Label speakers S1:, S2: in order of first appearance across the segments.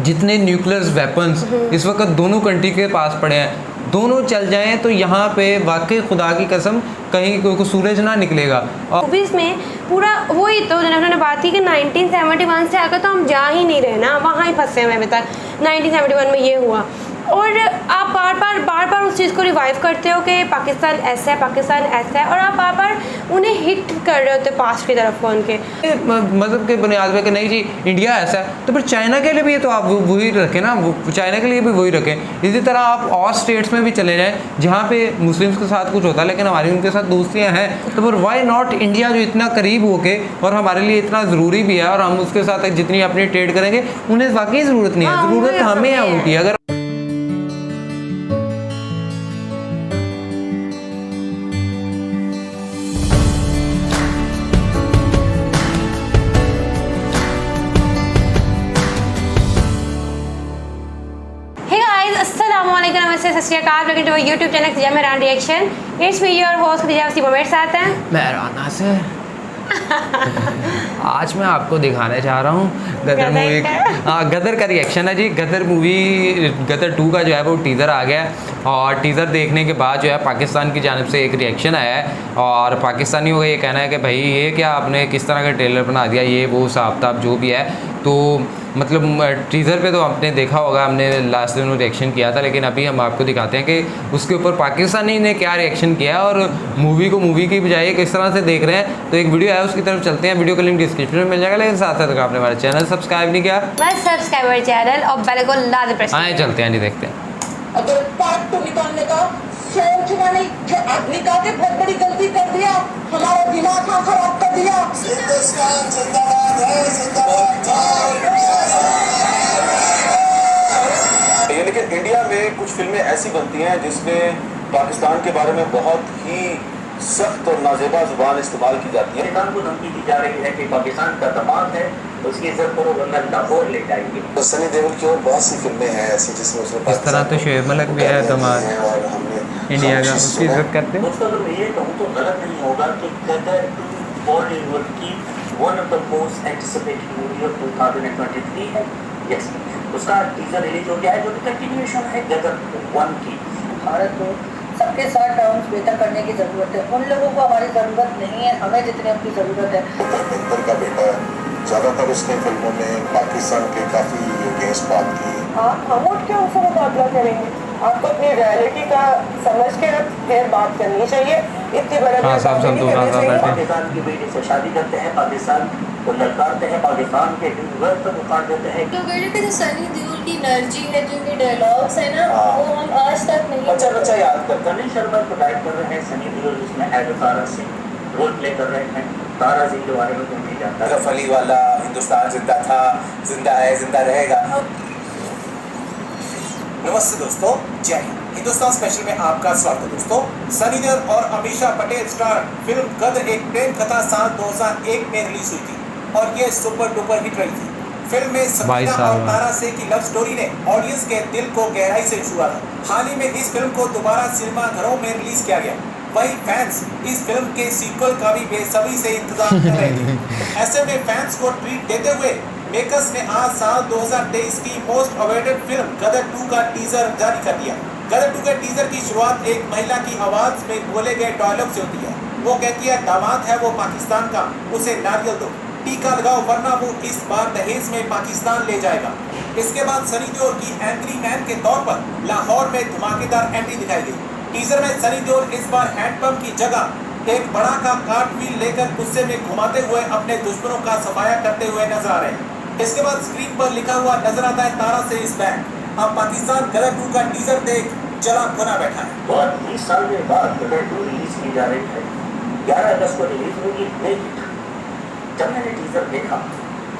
S1: जितने nuclear weapons इस वक्त दोनों कंट्री के पास पड़े हैं, दोनों चल जाएं तो यहाँ पे वाकई खुदा की कसम कहीं को सूरज ना निकलेगा। और
S2: मूवीज़ में पूरा वही तो जो उन्होंने बात की कि 1971 से आकर तो हम जा ही नहीं रहे ना, वहाँ ही फंसे हुए अभी तक। 1971 में ये हुआ और आप बार बार उस चीज़ को रिवाइव करते हो कि पाकिस्तान ऐसा है, पाकिस्तान ऐसा है, और आप बार बार उन्हें हिट कर रहे होते पास्ट की तरफ उनके
S1: मतलब के बुनियाद पे कि नहीं जी इंडिया ऐसा है, तो फिर चाइना के लिए भी तो आप वही रखें ना, चाइना के लिए भी वही रखें। इसी तरह आप और स्टेट्स में भी चले जाएँ जहाँ पे मुस्लिम्स के साथ कुछ होता है लेकिन हमारी उनके साथ दोस्तियाँ हैं, तो फिर वाई नॉट इंडिया जो इतना करीब होके और हमारे लिए इतना ज़रूरी भी है, और हम उसके साथ जितनी अपनी ट्रेड करेंगे उन्हें वाकई ज़रूरत नहीं है, ज़रूरत हमें है उनकी। अगर
S2: नमस्ते सत श्री अकाल, welcome to YouTube channel Khadija Mehran reaction. It's me your host Khadija Waseem मेरे साथ हैं
S1: मेहराना से। आज मैं आपको दिखाने जा रहा हूँ गदर मूवी। गदर का रिएक्शन है जी। गदर मूवी गदर 2 का जो है वो टीज़र आ गया है, और टीज़र देखने के बाद जो है पाकिस्तान की जानिब से एक रिएक्शन आया है, और पाकिस्तानियों का ये कहना है कि भाई ये क्या आपने किस तरह का ट्रेलर बना दिया, ये वो साफ ताब जो भी है। तो मतलब टीज़र पे तो आपने देखा होगा, हमने लास्ट दिन रिएक्शन किया था, लेकिन अभी हम आपको दिखाते हैं कि उसके ऊपर पाकिस्तानी ने क्या रिएक्शन किया है, और मूवी को मूवी की बजाय किस तरह से देख रहे हैं। तो एक वीडियो है उसकी तरफ चलते हैं, वीडियो का लिंक डिस्क्रिप्शन में मिल जाएगा, लेकिन साथ साथ अगर आपने हमारा चैनल सब्सक्राइब नहीं किया
S2: बस सब्सक्राइब चैनल और बेल को लाजमी प्रेस
S1: आए चलते हैं जी, देखते हैं।
S3: अगर पार्ट तो निकालने का सोचना नहीं, जो आज निकाल के बहुत बड़ी गलती कर दिया, हमारा दिमाग खराब कर दिया। हिंदुस्तान जिंदाबाद है, जिंदाबाद। लेकिन इंडिया में कुछ फिल्में ऐसी बनती हैं जिसमें पाकिस्तान के बारे में बहुत ही सख्त और नाजेबा जुबान इस्तेमाल की जाती है।
S4: पाकिस्तान को धमकी दी जा रही है कि पाकिस्तान का दमाद है, उसकी इज्जत करो वरना लाहौर ले जाएंगे।
S3: तो सनी देओल की और बहुत सी फिल्में हैं ऐसी जिसमें उसने
S1: इस तरह तो शोएब मलिक भी है दमाद
S3: और हमने
S1: इंडिया का, उसकी इज्जत करते हैं।
S4: दोस्तों अगर मैं ये कहूँ तो गलत नहीं होगा कि गदर 2 बॉलीवुड की one of the most anticipated movie of 2023 है। यस, उसका टीजर रिलीज हो गया है जो कि कंटिन्यूएशन है गदर 1 की।
S5: भारत को सबके साथ टर्म्स बेहतर करने की ज़रूरत है। उन लोगों को हमारी ज़रूरत नहीं है, हमें जितनी उनकी ज़रूरत है।
S3: अकबर का बेटा ज़्यादातर उसने फिल्मों में पाकिस्तान के काफ़ी अगेंस्ट बात की।
S5: हम उठ के उनसे मुकाबला करेंगे। आपको अपनी रियलिटी का समझ के फिर बात करनी चाहिए। इतनी बड़े
S4: पाकिस्तान की बेटी से शादी करते हैं, पाकिस्तान को ललकारते हैं, पाकिस्तान के व्यूअर पर उतार देते हैं।
S6: तो कहते हैं जो सनी देओल की एनर्जी है, जो उनके डायलॉग्स है ना, वो हम आज तक नहीं
S4: बच्चा याद करता नहीं। शर्मा को डायरेक्ट कर रहे हैं सनी देओल, जिसमें add Tara Singh role play कर रहे हैं। तारा सिंह के बारे में तो नहीं जानता।
S3: रफ अली वाला हिंदुस्तान जिंदा था, जिंदा है, जिंदा रहेगा।
S7: नमस्ते दोस्तों, जय हिंद। हिंदुस्तान स्पेशल में आपका स्वागत है दोस्तों। सनी देओल और अमीषा पटेल स्टार फिल्म गदर एक प्रेम कथा साल 2001 में रिलीज हुई थी और ये सुपर डुपर हिट रही थी। फिल्म में समीना और तारा सिंह की लव स्टोरी ने ऑडियंस के दिल को गहराई से छुआ था। हाल ही में इस फिल्म को दोबारा सिनेमा घरों में रिलीज किया गया। वही फैंस इस फिल्म के सीक्वल का भी बेसब्री से इंतजार कर रहे थे। ऐसे में फैंस को ट्रीट देते हुए मेकर्स ने आज साल 2023 की मोस्ट अवेटेड फिल्म गदर 2 का टीजर जारी कर दिया। गदर 2 के टीजर की शुरुआत एक महिला की आवाज में बोले गए डायलॉग से होती है। वो कहती है दामाद है वो पाकिस्तान का, उसे नारियल दो, टीका लगाओ वरना वो इस बार दहेज में पाकिस्तान ले जाएगा। इसके बाद सनी देओल की एंग्री मैन के तौर पर लाहौर में धमाकेदार एंट्री दिखाई गई। टीजर में सनी देओल इस बार हैंडपंप की जगह एक बड़ा का कार्ट व्हील लेकर गुस्से में घुमाते हुए अपने दुश्मनों का सफाया करते हुए नजर आ रहे हैं। इसके बाद स्क्रीन पर लिखा हुआ नजर आता है तारा से इस बैंक। अब पाकिस्तान गदर 2 का टीजर देख जला भुना बैठा है।
S4: बहुत 20 साल के बाद गदर 2 रिलीज की जा रही है। 11 अगस्त को रिलीज होगी। जब मैंने टीजर देखा,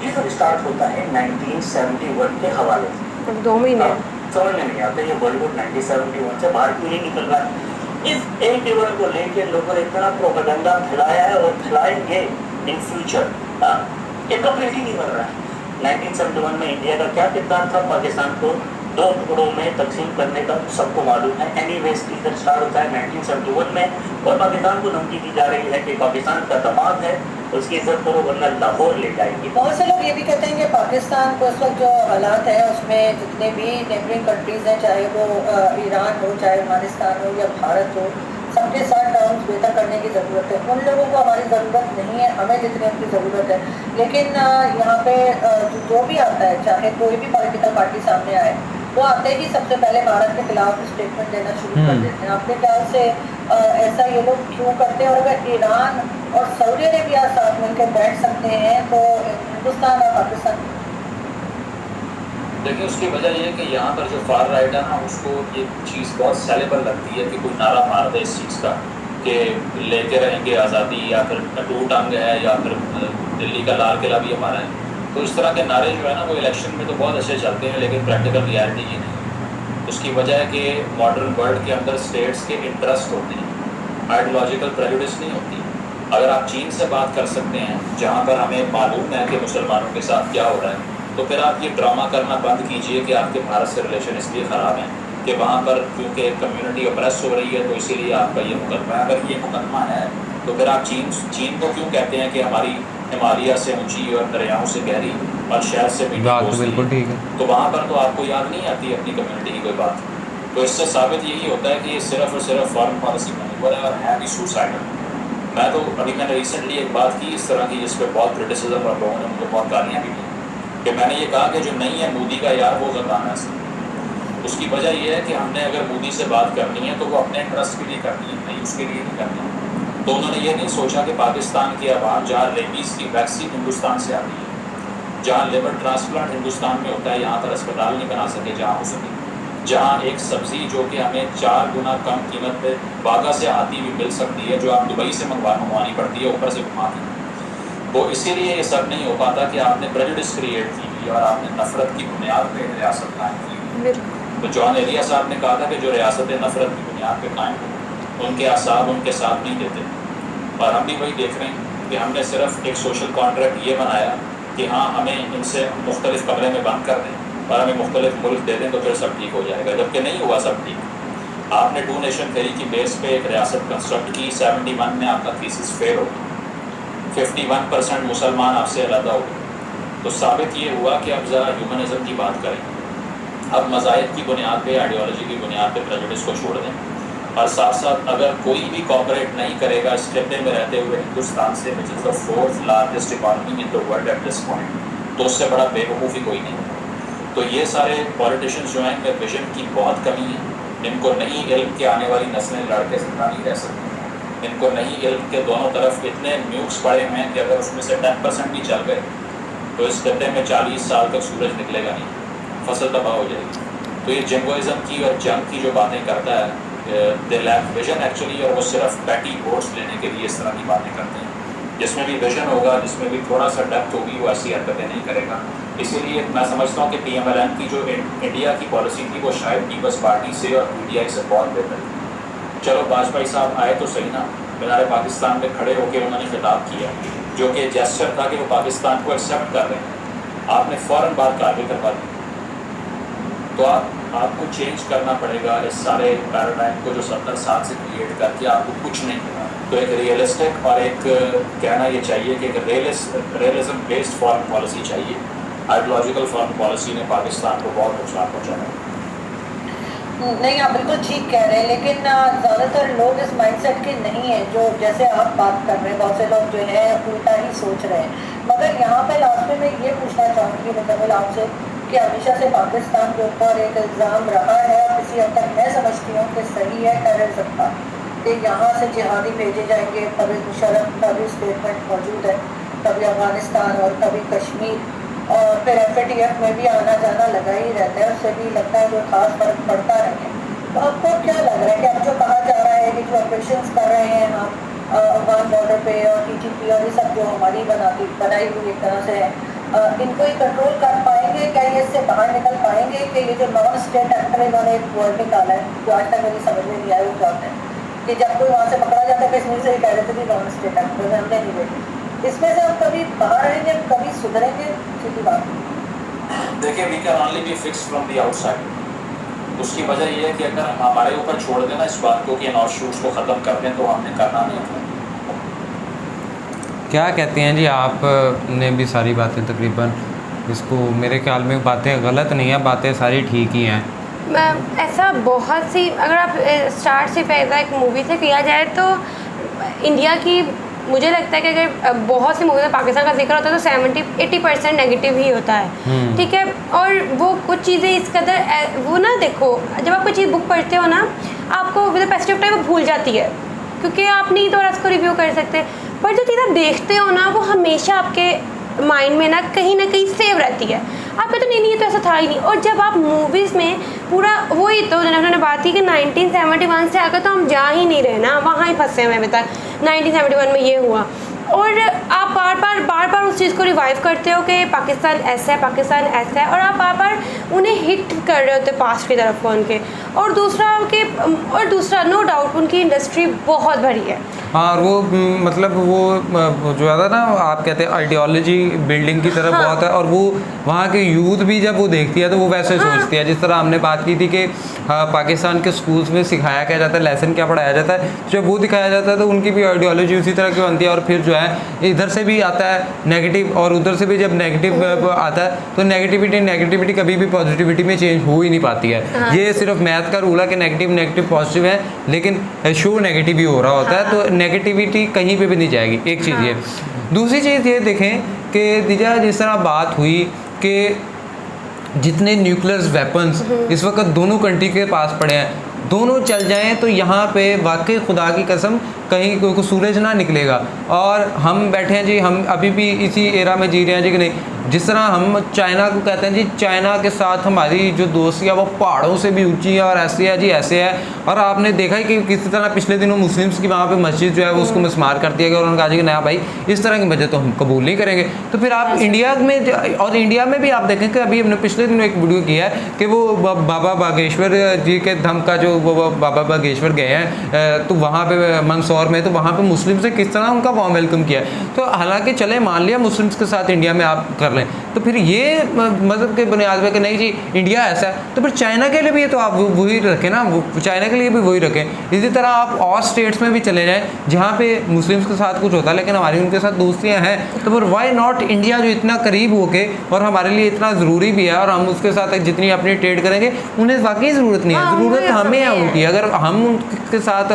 S4: टीजर स्टार्ट होता है 1971 के हवाले से।
S2: 2 महीने
S4: समझ में नहीं आता ये बॉलीवुड 1971 से बाहर क्यों नहीं निकल रहा है। इस एक इवेंट को लेकर लोगों ने इतना प्रोपेगेंडा फैलाया है और फैलाएंगे इन फ्यूचर। ये कंप्लीट ही नहीं बन रहा है। 1971 में इंडिया का क्या किरदार था पाकिस्तान को 2 टुकड़ों में तकसीम करने का सबको मालूम है। एनीवेज टीजर स्टार्ट होता है 1971 में और पाकिस्तान को धमकी दी जा रही है कि पाकिस्तान का दमाद है, उसकी इज्जत करो वरना लाहौर ले जाएंगे।
S5: बहुत से लोग ये भी कहते हैं कि पाकिस्तान को इस वक्त जो हालात है उसमें जितने भी नेबरिंग कंट्रीज़ हैं, चाहे वो ईरान हो, चाहे अफगानिस्तान हो या भारत हो, सबके साथ टर्म्स बेहतर करने की ज़रूरत है। उन लोगों को हमारी ज़रूरत नहीं है, हमें जितनी उनकी ज़रूरत है। लेकिन यहाँ पे जो भी आता है, चाहे कोई भी पॉलिटिकल पार्टी सामने आए, वो आते ही सबसे पहले भारत के खिलाफ स्टेटमेंट देना शुरू कर देते हैं। आपके ख्याल से ऐसा ये लोग क्यों करते हैं? और अगर ईरान और सऊदी अरेबिया साथ मिलकर बैठ सकते हैं तो हिंदुस्तान और पाकिस्तान,
S8: देखिए उसकी वजह ये है कि यहाँ पर जो फार राइट है ना, उसको ये चीज़ बहुत सेलेबल लगती है कि कोई नारा मार दे इस चीज़ का कि लेके रहेंगे आज़ादी, या फिर टूट अंग है, या फिर दिल्ली का लाल किला भी हमारा है। तो इस तरह के नारे जो है ना वो इलेक्शन में तो बहुत अच्छे चलते हैं, लेकिन प्रैक्टिकल रियलिटी ये नहीं है। उसकी वजह है कि मॉडर्न वर्ल्ड के अंदर स्टेट्स के इंटरेस्ट होते हैं, आइडियोलॉजिकल प्रेजुडिस नहीं होती। अगर आप चीन से बात कर सकते हैं जहाँ पर हमें मालूम है कि मुसलमानों के साथ क्या हो रहा है, तो फिर आप ये ड्रामा करना बंद कीजिए कि आपके भारत से रिलेशन इसलिए ख़राब हैं कि वहाँ पर क्योंकि एक कम्युनिटी ऑप्रेस हो रही है तो इसीलिए आपका ये मुकदमा है। अगर ये मुकदमा है तो फिर आप चीन को क्यों कहते हैं कि हमारी हिमालय से ऊंची और दरियाओं से गहरी और शहर से मीठी दोस्ती है?
S1: बिल्कुल ठीक है।
S8: तो वहाँ पर तो आपको याद नहीं आती अपनी कम्युनिटी की कोई बात। तो इससे साबित यही होता है कि ये सिर्फ और सिर्फ फॉरेन पॉलिसी मैनेवर है और है भी सुसाइडल। मैं तो अभी मैंने रिसेंटली एक बात की इस तरह की जिस पर बहुत क्रिटिसिज्म और लोगों ने मुझे बहुत गालियाँ भी दी कि मैंने ये कहा कि जो नहीं है मोदी का यार वो ज़बाना है। उसकी वजह यह है कि हमने अगर मोदी से बात करनी है तो वो अपने इंटरेस्ट के लिए करनी है, नहीं उसके लिए नहीं करनी है। तो उन्होंने ये नहीं सोचा कि पाकिस्तान की आवाम जहाँ रेबीज़ की वैक्सीन हिंदुस्तान से आती है, जहाँ लिवर ट्रांसप्लांट हिंदुस्तान में होता है, यहाँ पर अस्पताल नहीं बना सके जहाँ हो सके, जहाँ एक सब्ज़ी जो कि हमें 4 गुना कम कीमत पे बागा से आती हुई मिल सकती है, जो आप दुबई से मंगवानी पड़ती है ऊपर से घुमा के, वो इसीलिए ये सब नहीं हो पाता कि आपने प्रेजुडिस क्रिएट की हुई और आपने नफरत की बुनियाद पर रियासत कायम की। तो जॉन एलिया साहब ने कहा था कि जो रियासतें नफरत की बुनियाद पर कायम हो उनके आसाब उनके साथ नहीं देते। और हम भी वही देख रहे हैं कि हमने सिर्फ एक सोशल कॉन्ट्रैक्ट ये बनाया कि हाँ हमें इनसे मुख्तलिफ कमरे में बंद कर दें और हमें मुख्तलिफ मुल्क दे दें तो फिर सब ठीक हो जाएगा, जबकि नहीं हुआ सब ठीक। आपने 2 नेशन थ्योरी की बेस पे एक रियासत कंस्ट्रक्ट की, 71 में आपका थीसिस फेल हो गया, 51% मुसलमान आपसे अलग हो गए। तो साबित ये हुआ कि अब ज़रा ह्यूमनिज़म की बात करें, अब मज़ाहिब की बुनियाद पे, आइडियोलॉजी की बुनियाद पे प्रेजुडिस को छोड़ दें। और साथ साथ अगर कोई भी कॉपरेट नहीं करेगा इस डिब्बे में रहते हुए हिंदुस्तान से, which is the 4th largest economy in the world at this point, तो उससे बड़ा बेवकूफ़ी कोई नहीं। तो ये सारे पॉलिटिशियंस जो हैं इनमें विजन की बहुत कमी है। इनको नहीं इल्म के आने वाली नस्लें लड़के जिंदा नहीं रह सकती। इनको नहीं इल्म के दोनों तरफ इतने न्यूक्स पड़े हुए हैं कि अगर उसमें से 10% भी चल गए तो इस डिब्बे में 40 साल तक सूरज निकलेगा नहीं, फसल तबाह हो जाएगी। तो ये जिंगोइज़म की और जंग की जो बातें करता है, दे लैक विजन एक्चुअली, और वो सिर्फ पैटी वोट्स लेने के लिए इस तरह की बातें करते हैं। जिसमें भी विजन होगा, जिसमें भी थोड़ा सा डेप्थ होगी, वो ऐसी हरकतें नहीं करेगा। इसीलिए मैं समझता हूँ कि PMLN की जो इंडिया की पॉलिसी थी वो शायद पीपल्स पार्टी से और PTI से बहुत बेहतर थी। चलो वाजपेयी साहब आए तो सही ना, मीनार पाकिस्तान में खड़े होकर उन्होंने खिताब किया जो कि जेस्चर था कि वो पाकिस्तान को एक्सेप्ट कर रहे हैं। आपने फ़ौरन बात कार्रवाई करवा दी। तो आपको चेंज करना पड़ेगा इस सारे पैराडाइम को जो 70 साल से क्रिएट करके आपको कुछ नहीं होगा। तो एक रियलिस्टिक और एक कहना ये चाहिए कि एक रियलिज्म बेस्ड फॉरेन पॉलिसी चाहिए। आइडियोलॉजिकल फॉरेन पॉलिसी ने पाकिस्तान को बहुत नुकसान पहुँचाया।
S5: नहीं, आप बिल्कुल ठीक कह रहे हैं, लेकिन ज़्यादातर लोग इस माइंडसेट के नहीं हैं जो जैसे आप बात कर रहे हैं। बहुत से लोग जो है उल्टा ही सोच रहे हैं। मगर यहाँ पे लास्ट में मैं ये पूछना चाहूँगी मुकम्मल आपसे कि हमेशा से पाकिस्तान के ऊपर एक इल्ज़ाम रहा है और किसी हद तक मैं समझती हूँ कि सही है टेररिज्म का, कि यहाँ से जिहादी भेजे जाएंगे। परवेज़ मुशर्रफ का भी स्टेटमेंट मौजूद है, कभी अफगानिस्तान और कभी कश्मीर, और फिर FATF में भी आना जाना लगा ही रहता है। उससे भी लगता है कोई खास फर्क पड़ता नहीं है। तो आपको क्या लग रहा है कि अब जो कहा जा रहा है कि जो ऑपरेशन कर रहे हैं हम अफगान बॉर्डर पे और TTP और ये सब जो हमारी बनाई हुई एक तरह से है, इनको ही कंट्रोल कर पाएंगे? क्या ये इससे बाहर निकल पाएंगे कि ये जो नॉन स्टेट एक्टर इन्होंने एक वर्ड निकाला है जो आज तक मेरी समझ में नहीं आया, वो चाहते हैं कि जब कोई वहाँ से पकड़ा जाता है कश्मीर से ही कह रहे थे कि नॉन स्टेट एक्टर हमने नहीं देखे, इसमें से हम कभी बाहर आएंगे, कभी सुधरेंगे? सीधी बात।
S8: देखिए, we can only be fix from the outside. उसकी वजह ये है कि अगर हम हमारे ऊपर छोड़ देना इस बात को कि इन और शूट्स को ख़त्म कर दें तो हमने करना नहीं था।
S1: क्या कहते हैं जी, आपने भी सारी बातें तकरीबन इसको, मेरे ख्याल में बातें गलत नहीं हैं, बातें सारी ठीक ही हैं।
S2: ऐसा बहुत सी, अगर आप स्टार्ट से पैदा एक मूवी से किया जाए तो इंडिया की, मुझे लगता है कि अगर बहुत सी मूवी में पाकिस्तान का जिक्र होता है तो 70-80% नेगेटिव ही होता है, ठीक है। और वो कुछ चीज़ें इस कदर वो ना, देखो जब आप कोई चीज़ बुक पढ़ते हो ना, आपको with the passage of time वो भूल जाती है, क्योंकि आप नहीं दोबारा उसको रिव्यू कर सकते। पर जो चीज़ आप देखते हो ना, वो हमेशा आपके माइंड में ना कहीं सेव रहती है। आप कहते नहीं ये तो ऐसा था ही नहीं। और जब आप मूवीज़ में पूरा वही तो उन्होंने बात की कि 1971 से आकर तो हम जा ही नहीं रहे ना, वहाँ ही फंसे हुए अभी तक। 1971 में ये हुआ और आप बार बार उस चीज़ को रिवाइव करते हो कि पाकिस्तान ऐसा है, पाकिस्तान ऐसा है, और आप बार बार उन्हें हिट कर रहे होते पास्ट की तरफ उनके। और दूसरा नो डाउट उनकी इंडस्ट्री बहुत भरी है।
S1: हाँ, और वो मतलब वो जो है ना, आप कहते हैं आइडियोलॉजी बिल्डिंग की तरफ बहुत है, और वो वहाँ के यूथ भी जब वो देखती है तो वो वैसे सोचती है। जिस तरह हमने बात की थी कि पाकिस्तान के स्कूल्स में सिखाया क्या जाता है, लेसन क्या पढ़ाया जाता है, जब वो दिखाया जाता है तो उनकी भी आइडियोलॉजी उसी तरह की बनती है। और फिर जो है इधर से भी आता है नेगेटिव, और उधर से भी जब नेगेटिव आता है तो नेगेटिविटी कभी भी पॉजिटिविटी में चेंज हो ही नहीं पाती है। ये सिर्फ मैथ का रूल है कि नेगेटिव पॉजिटिव है, लेकिन शो नेगेटिव ही हो रहा होता है, तो नेगेटिविटी कहीं पे भी नहीं जाएगी। एक चीज़ ये। दूसरी चीज़ ये देखें कि दिजा, जिस तरह बात हुई कि जितने न्यूक्लियर वेपन्स इस वक्त दोनों कंट्री के पास पड़े हैं, दोनों चल जाएं तो यहाँ पे वाकई खुदा की कसम कहीं कोई सूरज ना निकलेगा। और हम बैठे हैं जी, हम अभी भी इसी एरा में जी रहे हैं जी कि नहीं। जिस तरह हम चाइना को कहते हैं जी, चाइना के साथ हमारी जो दोस्ती है वो पहाड़ों से भी ऊंची है और ऐसे है जी, ऐसे है। और आपने देखा है कि किसी तरह पिछले दिनों मुस्लिम्स की वहाँ पे मस्जिद जो है वो उसको मिसमार कर दिया गया, और उन्होंने कहा जी कि नया भाई इस तरह की वजह तो हम कबूल नहीं करेंगे। तो फिर आप इंडिया में, और इंडिया में भी आप देखें कि अभी हमने पिछले दिनों एक वीडियो किया है कि वो बाबा बागेश्वर जी के धम का जो वो बाबा बागेश्वर गए हैं तो वहाँ पे मंदसौर में, तो वहाँ पे मुस्लिम से किस तरह उनका वार्म वेलकम किया। तो हालांकि चले मान लिया मुस्लिम्स के साथ इंडिया में आप कर लें, तो फिर ये मतलब के बुनियाद पे कि नहीं जी इंडिया ऐसा है, तो फिर चाइना के लिए भी तो आप वही रखें ना, चाइना के लिए भी वही रखें। इसी तरह आप और स्टेट्स में भी चले जाएँ जहाँ पे मुस्लिम्स के साथ कुछ होता है लेकिन हमारी उनके साथ दोस्तियाँ हैं, तो फिर वाई नॉट इंडिया जो इतना करीब होके और हमारे लिए इतना ज़रूरी भी है, और हम उसके साथ जितनी अपनी ट्रेड करेंगे उन्हें वाकई ज़रूरत नहीं है, ज़रूरत हमें है उनकी। अगर हम उनके साथ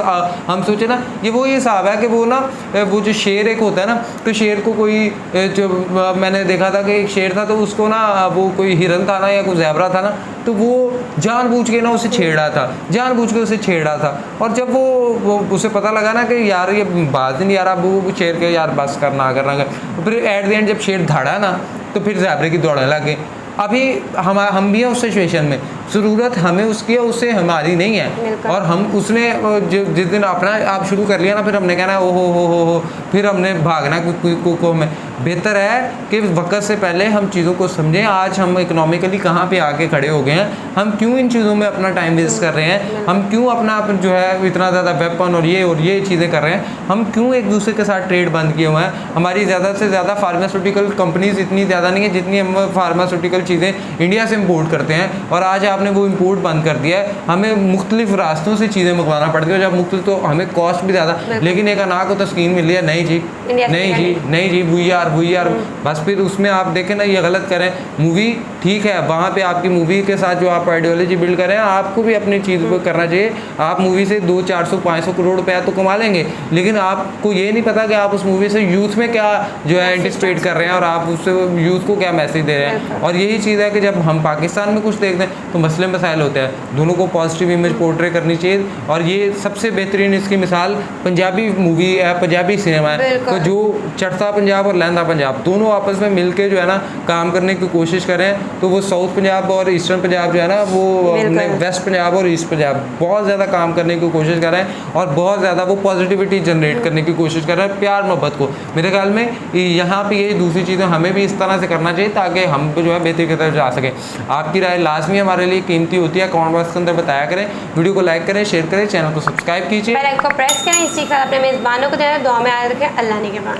S1: हम सोचे ना, ये वो हिसाब है कि वो ना, वो जो शेर एक होता है ना, तो शेर को कोई, जो मैंने देखा था कि एक शेर था तो उसको ना वो कोई हिरन था ना या कोई ज़ेबरा था ना, तो वो जानबूझ के ना उसे छेड़ रहा था, जानबूझ के उसे छेड़ रहा था। और जब वो उसे पता लगा ना कि यार ये बात नहीं, यार अब वो शेर के यार बस करना करना कर, फिर एट द एंड जब शेर धाड़ा ना तो फिर ज़ेबरे की दौड़ने लगे। अभी हम भी हैं उस सिचुएशन में, ज़रूरत हमें उसकी है, उससे हमारी नहीं है। और हम उसने जिस दिन अपना आप शुरू कर लिया ना, फिर हमने कहना ओ हो, फिर हमने भागना को में। बेहतर है कि वक्त से पहले हम चीज़ों को समझें। आज हम इकोनॉमिकली कहाँ पे आके खड़े हो गए हैं, हम क्यों इन चीज़ों में अपना टाइम वेस्ट कर रहे हैं, हम क्यों अपना जो है इतना ज़्यादा वेपन और ये चीज़ें कर रहे हैं, हम क्यों एक दूसरे के साथ ट्रेड बंद किए हुए हैं। हमारी ज़्यादा से ज़्यादा फार्मास्यूटिकल कंपनीज इतनी ज़्यादा नहीं है जितनी हम फार्मास्यूटिकल चीज़ें इंडिया से इम्पोर्ट करते हैं, और आज आपने वो इम्पोर्ट बंद कर दिया है। हमें मुख्तलिफ रास्तों से चीज़ें मंगवाना पड़ती है, जब मुख्तलिफ तो हमें कॉस्ट भी ज़्यादा, लेकिन एक अना को तस्कीन मिल रही है, नहीं जी वी आर बस। फिर उसमें आप देखें ना, ये गलत करें। मूवी ठीक है, वहाँ पे आपकी मूवी के साथ जो आप आइडियोलॉजी बिल्ड करें, आपको भी अपनी चीज़ को करना चाहिए। आप मूवी से 200-400-500 करोड़ रुपया तो कमा लेंगे, लेकिन आपको ये नहीं पता कि आप उस मूवी से यूथ में क्या जो है एंटिसिपेट कर रहे हैं, और आप उससे यूथ को क्या मैसेज दे रहे हैं। और यही चीज़ है कि जब हम पाकिस्तान में कुछ देखते हैं तो मसले मसाइल होते हैं, दोनों को पॉजिटिव इमेज पोर्ट्रे करनी चाहिए। और ये सबसे बेहतरीन इसकी मिसाल पंजाबी मूवी है, पंजाबी सिनेमा है, तो जो चढ़ता पंजाब और लहंदा पंजाब दोनों आपस में मिलके जो है ना काम करने की कोशिश करें, तो वो साउथ पंजाब और ईस्टर्न पंजाब जो है ना, वो अपने वेस्ट पंजाब और ईस्ट पंजाब बहुत ज़्यादा काम करने की कोशिश कर रहे हैं, और बहुत ज़्यादा वो पॉजिटिविटी जनरेट करने की कोशिश कर रहे हैं, प्यार मोहब्बत को। मेरे ख्याल में यहाँ पे ये दूसरी चीज़ें हमें भी इस तरह से करना चाहिए ताकि हम जो है बेहतरी की तरफ जा सकें। आपकी राय लाजमी हमारे लिए कीमती होती है, कमेंट बॉक्स के अंदर बताया करें। वीडियो को लाइक करें, शेयर करें, चैनल को सब्सक्राइब कीजिए,
S2: बेल आइकन को प्रेस करें। इसी तरह अपने मेज़बानों को दुआ में याद रखें। अल्लाह ने के बाद।